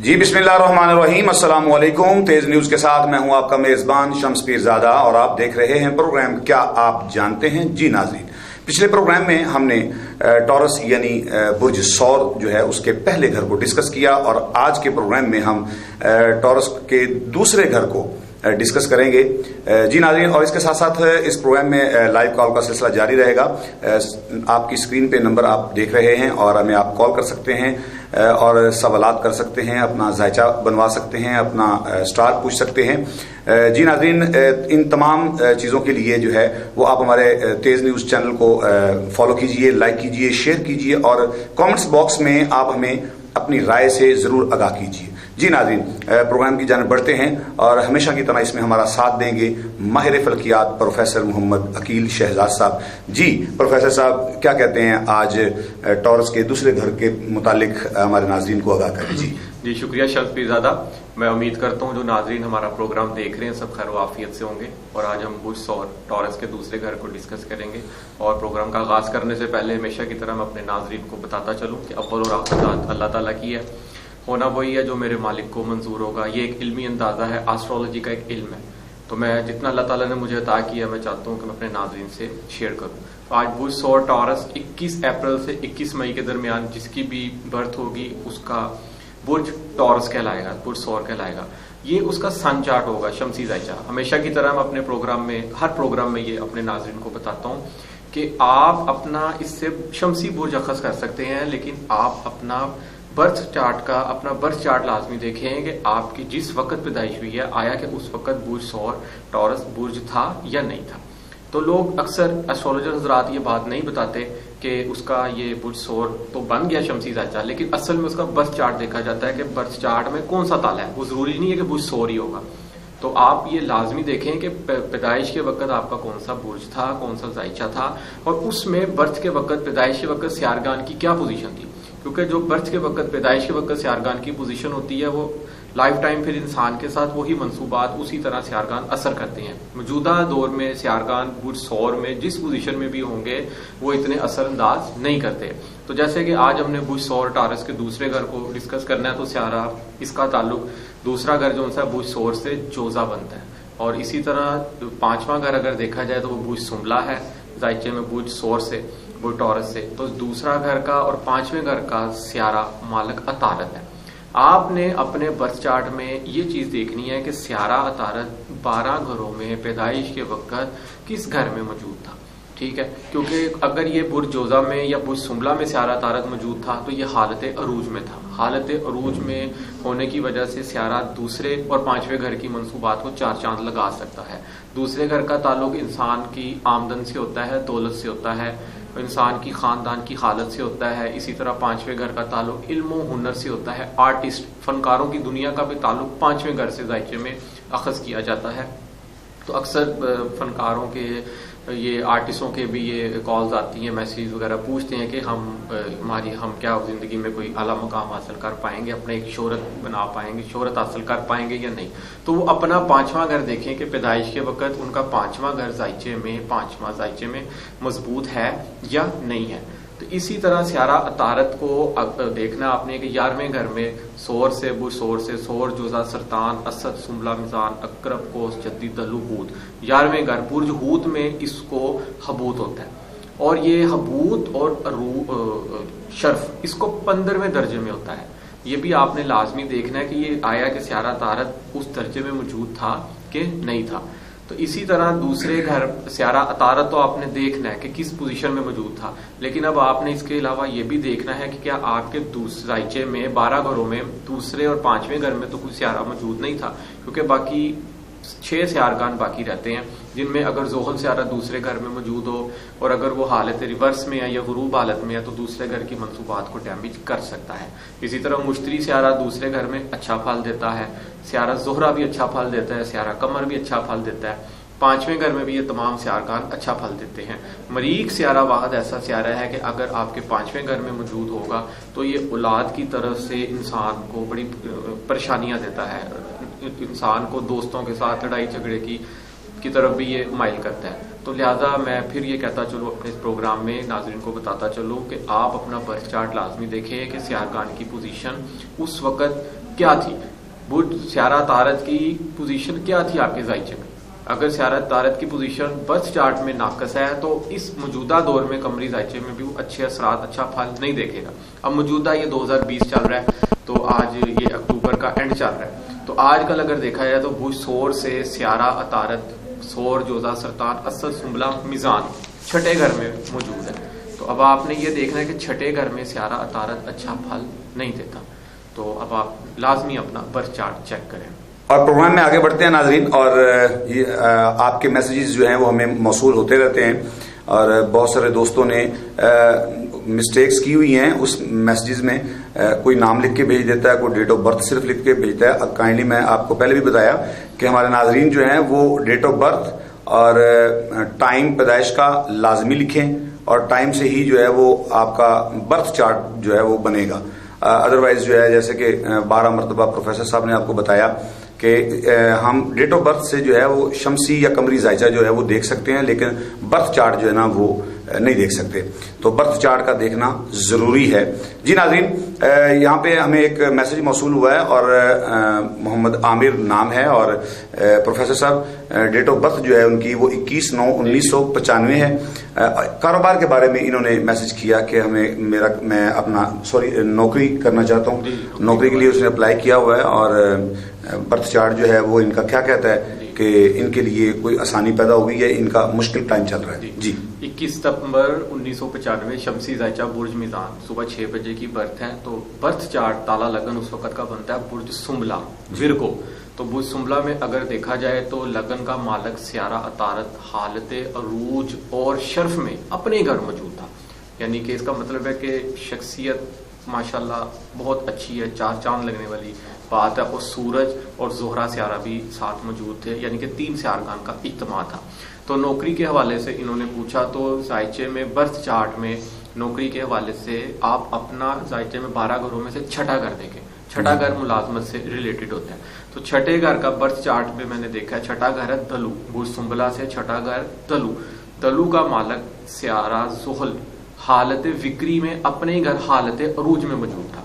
जी बिस्मिल्लाहिर्रहमानिर्रहीम, अस्सलाम वालेकुम। तेज न्यूज के साथ मैं हूं आपका मेजबान शम्स पीरजादा और आप देख रहे हैं प्रोग्राम क्या आप जानते हैं। जी नाज़रीन, पिछले प्रोग्राम में हमने टॉरस यानी बुर्ज सौर जो है उसके पहले घर को डिस्कस किया और आज के प्रोग्राम में हम टॉरस के दूसरे घर को डिस्कस करेंगे। जी नाज़रीन, और इसके साथ साथ इस प्रोग्राम में लाइव कॉल का सिलसिला जारी रहेगा। आपकी स्क्रीन पे नंबर आप देख रहे हैं और हमें आप कॉल कर सकते हैं और सवालात कर सकते हैं, अपना जायचा बनवा सकते हैं, अपना स्टार पूछ सकते हैं। जी नाज़रीन, इन तमाम चीज़ों के लिए जो है वो आप हमारे तेज न्यूज़ चैनल को फॉलो कीजिए, लाइक कीजिए, शेयर कीजिए और कमेंट्स बॉक्स में आप हमें अपनी राय से ज़रूर आगाह कीजिए। जी नाज़रीन, प्रोग्राम की जानिब बढ़ते हैं और हमेशा की तरह इसमें हमारा साथ देंगे माहिर फल्कियात प्रोफेसर मोहम्मद अकील शहजाद साहब। जी प्रोफेसर साहब, क्या कहते हैं आज टॉरस के दूसरे घर के मुतालिक हमारे नाज़रीन को आगाह करें। जी शुक्रिया शम्स पीरजादा। मैं उम्मीद करता हूँ जो नाज़रीन हमारा प्रोग्राम देख रहे हैं सब खैर वाफियत से होंगे और आज हम बुर्ज सौर टॉरस के दूसरे घर को डिस्कस करेंगे। और प्रोग्राम का आगाज करने से पहले हमेशा की तरह मैं अपने नाज़रीन को बताता चलूँ कि अव्वल और आखिर ज़ात अल्लाह ताला की है, होना वही है जो मेरे मालिक को मंजूर होगा। ये एक इल्मी अंदाज़ा है, एस्ट्रोलॉजी का एक इल्म है। तो मैं जितना अल्लाह ताला ने मुझे अता किया मैं चाहता हूँ कि मैं अपने नाज़रीन से शेयर करूँ। तो आज बुर्ज सौर टॉरस 21 अप्रैल से 21 मई के दरमियान जिसकी भी बर्थ होगी उसका बुर्ज टॉरस कहलाएगा, बुर्ज सौर कहलाएगा। ये उसका सन चार्ट होगा, शमसी जायचा। हमेशा की तरह मैं अपने प्रोग्राम में, हर प्रोग्राम में ये अपने नाज़रीन को बताता हूँ कि आप अपना इससे शमसी बुर्ज अखज़ कर सकते हैं, लेकिन आप अपना बर्थ चार्ट का अपना बर्थ चार्ट लाजमी देखें कि आपकी जिस वक्त पैदाइश हुई है आया कि उस वक्त बुर्ज सौर टॉरस बुर्ज था या नहीं था। तो लोग अक्सर एस्ट्रोलॉजर हजरात ये बात नहीं बताते कि उसका ये बुर्ज सौर तो बन गया शमसी जायचा, लेकिन असल में उसका बर्थ चार्ट देखा जाता है कि बर्थ चार्ट में कौन सा ताला है। वो जरूरी नहीं है कि बुर्ज सौर ही होगा। तो आप ये लाजमी देखें कि पैदाइश के वक्त आपका कौन सा बुर्ज था, कौन सा जायचा था और उसमें बर्थ के वक्त, पैदाइश के वक्त सियारगान की क्या पोजीशन थी। क्योंकि जो बर्थ के वक्त, पैदाइश के वक्त सियारगान की पोजीशन होती है वो लाइफ टाइम फिर इंसान के साथ वही मंसूबात उसी तरह सियारगान असर करते हैं। मौजूदा दौर में सियारगान बुर्ज सौर में जिस पोजीशन में भी होंगे वो इतने असरअंदाज नहीं करते। तो जैसे कि आज हमने बुर्ज सौर टॉरस के दूसरे घर को डिस्कस करना है, तो सियारा इसका ताल्लुक दूसरा घर जो सा बुर्ज सौर से जोजा बनता है। और इसी तरह पांचवा घर अगर देखा जाए तो वो बुर्ज सुमला है, जायचे में बुर्ज सौर से, बुर्ज टॉरस से। तो दूसरा घर का और पांचवें घर का सियारा मालिक अतारत है। आपने अपने बर्थ चार्ट में ये चीज देखनी है कि सियारा अतारत 12 घरों में पैदाइश के वक्त किस घर में मौजूद था। ठीक है, क्योंकि अगर ये बुर्ज जोजा में या बुर्ज सुमला में सियारा तारत मौजूद था तो ये हालत अरूज में था। हालत अरूज में होने की वजह से सियारा दूसरे और पांचवें घर की मंसूबात को चार चांद लगा सकता है। दूसरे घर का ताल्लुक इंसान की आमदन से होता है, दौलत से होता है, इंसान की खानदान की हालत से होता है। इसी तरह पांचवें घर का ताल्लुक इल्म व हुनर से होता है। आर्टिस्ट, फनकारों की दुनिया का भी ताल्लुक पांचवें घर से जायचे में अखज़ किया जाता है। तो अक्सर फनकारों के, ये आर्टिस्टों के भी ये कॉल्स आती हैं, मैसेज वगैरह पूछते हैं कि हम क्या ज़िंदगी में कोई आला मकाम हासिल कर पाएंगे, अपने एक शोहरत बना पाएंगे, शोहरत हासिल कर पाएंगे या नहीं। तो वो अपना पांचवा घर देखें कि पैदाइश के वक्त उनका पांचवा घर जायचे में, पांचवा जायचे में मजबूत है या नहीं है। तो इसी तरह सियारा अतारत को देखना आपने कि 11वें घर में सौर से, बुर्ज सौर से, सौर जोजा सरतान असद सुमला मिजान अकरब कोस जद्दी दलू हूत, 11वें घर बुर्ज हूत में इसको हबूत होता है। और ये हबूत और शर्फ इसको 15वें दर्जे में होता है। ये भी आपने लाजमी देखना है कि ये आया कि सियारा अतारत उस दर्जे में मौजूद था कि नहीं था। तो इसी तरह दूसरे घर सियारा अतारत तो आपने देखना है कि किस पोजीशन में मौजूद था, लेकिन अब आपने इसके अलावा ये भी देखना है कि क्या आपके दूसरे जायचे में 12 घरों में दूसरे और पांचवें घर में तो कोई सियारा मौजूद नहीं था, क्योंकि बाकी 6 सियारगान बाकी रहते हैं जिनमें अगर जोहल सियारा दूसरे घर में मौजूद हो और अगर वो हालत रिवर्स में है या गुरूब हालत में है तो दूसरे घर की मंसूबात को डैमेज कर सकता है। इसी तरह मुश्तरी सियारा दूसरे घर में अच्छा फल देता है, सियारा जोहरा भी अच्छा फल देता है, सियारा कमर भी अच्छा फल देता है। पांचवें घर में भी ये तमाम सियारगान अच्छा फल देते हैं। मरीक सियारा वाहद ऐसा सियारा है कि अगर आपके पांचवें घर में मौजूद होगा तो ये औलाद की तरफ से इंसान को बड़ी परेशानियां देता है, इंसान को दोस्तों के साथ लड़ाई झगड़े की तरफ भी ये माइल करता है। तो लिहाजा मैं फिर ये कहता चलूँ अपने इस प्रोग्राम में नाज़रीन को बताता चलूँ कि आप अपना बर्थ चार्ट लाजमी देखें कि सियारगान की पोजीशन उस वक्त क्या थी, बुर्ज स्यारा तारत की पोजीशन क्या थी आपके जायचे में। अगर स्यारा तारत की पोजीशन बर्थ चार्ट में नाकस है तो इस मौजूदा दौर में कमरी जायचे में भी वो अच्छे असरात, अच्छा फल नहीं देखेगा। अब मौजूदा ये 2020 चल रहा है, तो आज ये अक्टूबर का एंड चल रहा है, तो आजकल अगर देखा जाए तो बुर्ज सौर से स्यारा अतारत, सौर, जोजा, सरतान, असद, सुंबला, मिजान छठे घर में मौजूद है। तो अब आपने ये देखना है कि छठे घर में स्यारा अतारत अच्छा फल नहीं देता, तो अब आप लाजमी अपना बर्थ चार्ट चेक करें। और प्रोग्राम में आगे बढ़ते हैं नाजरीन, और ये आपके मैसेजेस जो हैं वो हमें मौसूल होते रहते हैं, और बहुत सारे दोस्तों ने मिस्टेक्स की हुई हैं उस मैसेजेस में। कोई नाम लिख के भेज देता है, कोई डेट ऑफ बर्थ सिर्फ लिख के भेजता है। काइंडली मैं आपको पहले भी बताया कि हमारे नाजरीन जो हैं वो डेट ऑफ बर्थ और टाइम पैदाइश का लाजमी लिखें, और टाइम से ही जो है वो आपका बर्थ चार्ट जो है वो बनेगा। अदरवाइज जो है, जैसे कि 12 मरतबा प्रोफेसर साहब ने आपको बताया कि हम डेट ऑफ बर्थ से जो है वो शमसी या कमरी जायचा जो है वो देख सकते हैं, लेकिन बर्थ चार्ट जो है ना वो नहीं देख सकते। तो बर्थ चार्ट का देखना जरूरी है। जी नाज़रीन, यहाँ पे हमें एक मैसेज मौसूल हुआ है, और मोहम्मद आमिर नाम है, और प्रोफेसर साहब डेट ऑफ बर्थ जो है उनकी वो 21/9/1995 है। कारोबार के बारे में इन्होंने मैसेज किया कि मैं अपना नौकरी करना चाहता हूँ, नौकरी के लिए उसने अप्लाई किया हुआ है, और बर्थ चार्ट जो है वो इनका क्या कहता है कि इनके लिए कोई आसानी पैदा हुई है, इनका मुश्किल टाइम चल रहा है। जी 21 सितंबर 1995 शमसी जायचा बुर्ज मिजान, सुबह 6 बजे की बर्थ है। तो बर्थ चार्ट ताला लगन उस वक्त का बनता है बुर्ज सुंबला विरगो। तो बुर्ज सुंबला में अगर देखा जाए तो लगन का मालक स्यारा अतारत हालत अरूज और शर्फ में अपने घर मौजूद था, यानी कि इसका मतलब है कि शख्सियत माशाल्लाह बहुत अच्छी है, 4 चांद लगने वाली बात है, और सूरज और जोहरा स्यारा भी साथ मौजूद थे, यानी कि 3 स्यारगान का इज्तिमा था। तो नौकरी के हवाले से इन्होंने पूछा, तो जायचे में बर्थ चार्ट में नौकरी के हवाले से आप अपना जायचे में 12 घरों में से छठा घर देखें। छठा घर मुलाजमत से रिलेटेड होता है, तो छठे घर का बर्थ चार्ट में मैंने देखा है छठा घर है दलू, बुर्ज सुंबला से छठा घर दलू। दलू का मालक स्यारा जुहल हालत विक्री में अपने घर हालत अरूज में मौजूद था।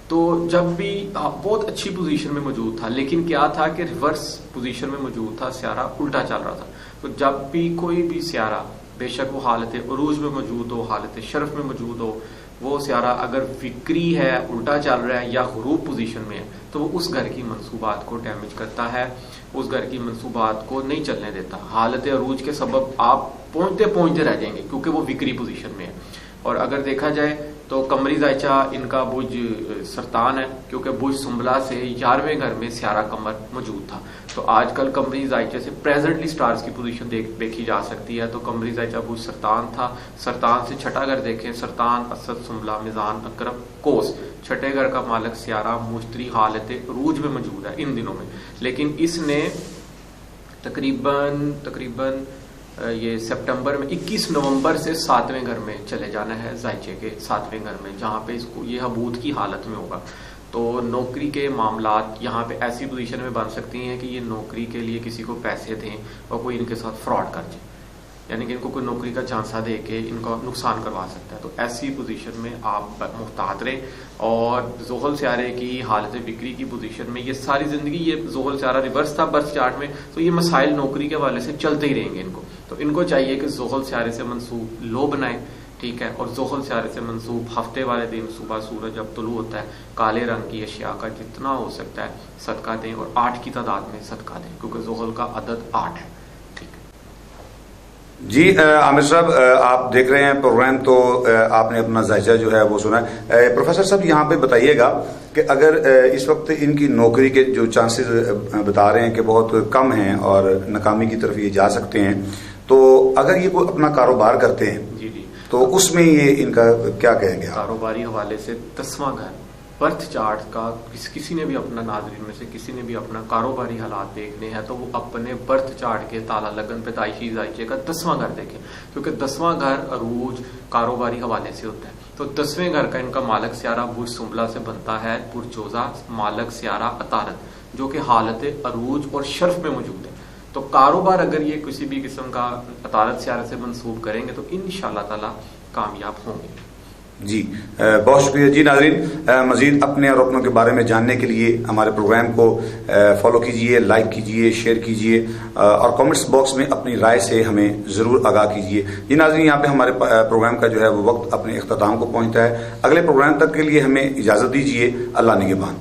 तो जब भी बहुत अच्छी पोजीशन में मौजूद था, लेकिन क्या था कि रिवर्स पोजीशन में मौजूद था, स्यारा उल्टा चल रहा था। तो जब भी कोई भी स्यारा, बेशक वो हालत अरूज में मौजूद हो, हालत शर्फ में मौजूद हो, वो स्यारा अगर विक्री है, उल्टा चल रहा है या गुरूब पोजीशन में है, तो वो उस घर की मंसूबात को डैमेज करता है, उस घर की मंसूबात को नहीं चलने देता। हालत अरूज के सबब आप पहुंचते पहुंचते रह जाएंगे, क्योंकि वो विक्री पोजीशन में है। और अगर देखा जाए तो कमरी जायचा इनका बुर्ज सरतान है, क्योंकि बुर्ज सुंबला से 11वें घर में स्यारा कमर मौजूद था। तो आजकल कमरी जायचे से प्रेजेंटली स्टार्स की पोजीशन देखी जा सकती है। तो कमरी जायचा बुर्ज सरतान था, सरतान से छठा घर देखें, सरतान, असद, सुंबला, मिजान, अकरम, कोस, छठे घर का मालक स्यारा मुश्तरी हालत रूज में मौजूद है इन दिनों में। लेकिन इसने तकरीबन ये सितंबर में 21 नवंबर से 7वें घर में चले जाना है, जायचे के 7वें घर में, जहाँ पे इसको ये हबूत की हालत में होगा। तो नौकरी के मामलात यहाँ पे ऐसी पोजीशन में बन सकती हैं कि ये नौकरी के लिए किसी को पैसे दें और कोई इनके साथ फ्रॉड कर जाए, यानी कि इनको कोई नौकरी का झांसा दे के इनको नुकसान करवा सकता है। तो ऐसी पोजीशन में आप मुहतात रहें। और जोहल स्यारे की हालत बिक्री की पोजीशन में ये सारी जिंदगी, ये जोहल स्यारा रिवर्स था बर्थ चार्ट में, तो ये मसाइल नौकरी के हवाले से चलते ही रहेंगे इनको। तो इनको चाहिए कि जोहल स्यारे से मंसूब लो बनाएं, ठीक है, और जोहल स्यारे से मंसूब हफ्ते वाले दिन सुबह सूरज जब तुलू होता है काले रंग की अशिया का जितना हो सकता है सदका दें, और 8 की तादाद में सदका दें, क्योंकि जोहल का अदद 8 है। जी आमिर साहब, आप देख रहे हैं प्रोग्राम, तो आपने अपना जायजा जो है वो सुना है। प्रोफेसर साहब यहाँ पे बताइएगा कि अगर इस वक्त इनकी नौकरी के जो चांसेस बता रहे हैं कि बहुत कम हैं और नाकामी की तरफ ये जा सकते हैं, तो अगर ये कोई अपना कारोबार करते हैं जी तो उसमें ये इनका क्या कहेंगे? कारोबारी हवाले से 10वां घर बर्थ चार्ट का किसी ने भी अपना, नाज़रीन में से किसी ने भी अपना कारोबारी हालात देखने हैं तो वो अपने बर्थ चार्ट के ताला लगन पैदाइशी जायचे का 10वां घर देखें, क्योंकि 10वां घर अरूज कारोबारी हवाले से होता है। तो 10वें घर का इनका मालक स्यारा बुर्ज सुंबला से बनता है, बुर्ज जोजा मालक स्यारा अतारत, जो कि हालत अरूज और शर्फ में मौजूद है। तो कारोबार अगर ये किसी भी किस्म का अतारत स्यारा से मंसूब करेंगे तो इंशाअल्लाह ताला कामयाब होंगे। جی بہت شکریہ جی. ناظرین مزید اپنے اور اپنوں کے بارے میں جاننے کے لیے ہمارے پروگرام کو فالو کیجئے, لائک کیجئے, شیئر کیجئے اور کامنٹس باکس میں اپنی رائے سے ہمیں ضرور آگاہ کیجئے. جی ناظرین, یہاں پہ ہمارے پروگرام کا جو ہے وہ وقت اپنے اختتام کو پہنچتا ہے. اگلے پروگرام تک کے لیے ہمیں اجازت دیجیے. اللہ نگہبان.